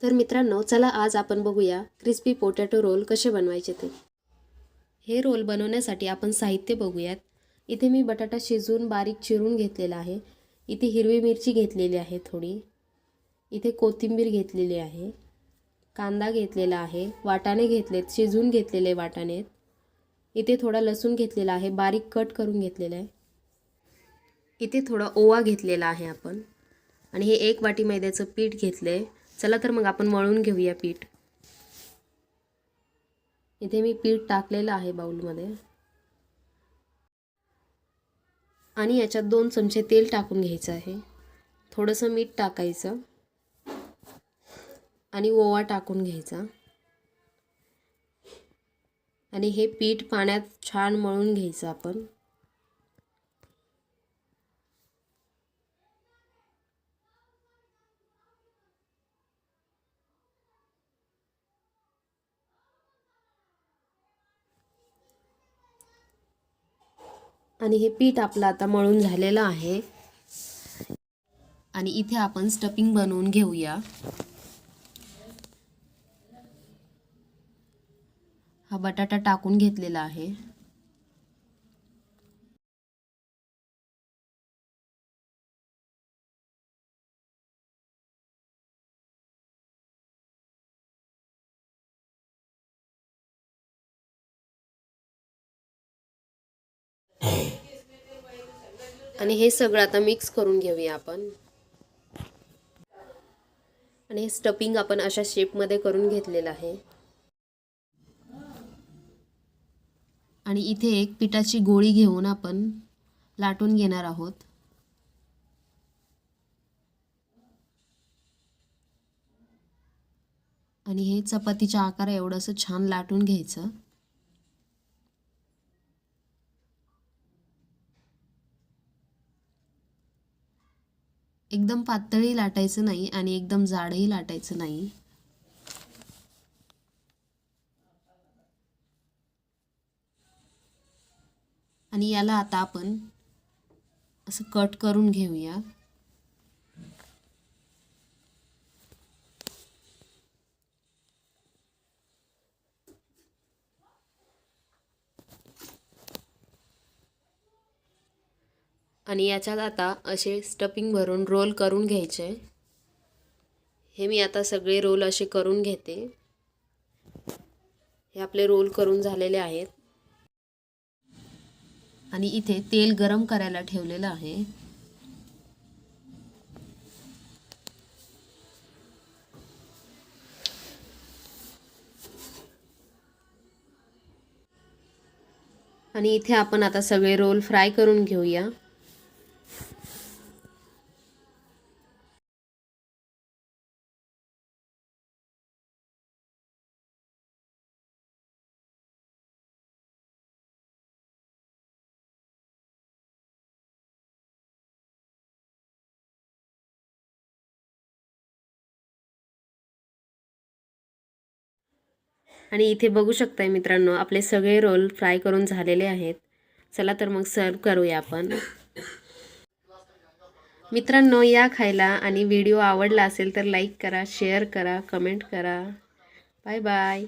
तर मित्रांनो, चला आज आपण बघूया क्रिस्पी पोटॅटो रोल कसे बनवायचे ते। हे रोल बनवण्यासाठी आपण साहित्य बघूयात। इथे मी बटाटा शिजवून बारीक चिरून घेतलेला आहे। इथे हिरवी मिरची घेतलेली आहे थोडी। इथे कोथिंबीर घेतलेली आहे। कांदा घेतलेला आहे। वाटाणे घेतलेत, शिजवून घेतलेले वाटाणे। इथे थोडा लसूण घेतलेला आहे, बारीक कट करून घेतलेला आहे। इथे थोडा ओवा घेतलेला आहे आपण, आणि हे 1 वाटी मैद्याचं पीठ घेतले। चला तर मग आपण मळून घेऊया पीठ। इथे मी पीठ टाकलेलं आहे बाउलमध्ये, आणि याच्यात 2 चमचे तेल टाकून घ्यायचं आहे। थोडंसं मीठ टाकायचं आणि ओवा टाकून घ्यायचा, आणि हे पीठ पाण्यात छान मळून घ्यायचं आपण। आणि हे पीठ आपलं आता मळून झालेलं आहे, आणि इथे आपण स्टफिंग बनवून घेऊया। हा बटाटा टाकून घेतलेला आहे। आणि हे सगळं आता मिक्स करून घेऊया आपण। आणि हे स्टफिंग आपण अशा शेपमध्ये करून घेतलेलं आहे। आणि इथे एक पिठाची गोळी घेऊन आपण लाटून घेणार आहोत। आणि हे चपातीच्या आकार एवढंसं छान लाटून घ्यायचं। एकदम पातळही लाटायचं नाही आणि एकदम जाडही लाटायचं नाही। आणि याला आता आपण असं कट करून घेऊया। आणि याच्यात आता असे स्टफिंग भरून रोल करून घ्यायचे। हे मी आता सगळे रोल असे करून घेते। हे आपले रोल करून झालेले आहेत, आणि इथे तेल गरम करायला ठेवलेलं आहे। आणि इथे आपण आता सगळे रोल फ्राय करून घेऊया। आणि इथे बघू शकताय मित्रांनो, आपले सगळे रोल फ्राय करून झालेले आहेत। चला तर मग सर्व करूया आपण। मित्रांनो, या खायला, आणि व्हिडिओ आवडला असेल तर लाईक करा, शेअर करा, कमेंट करा। Bye bye.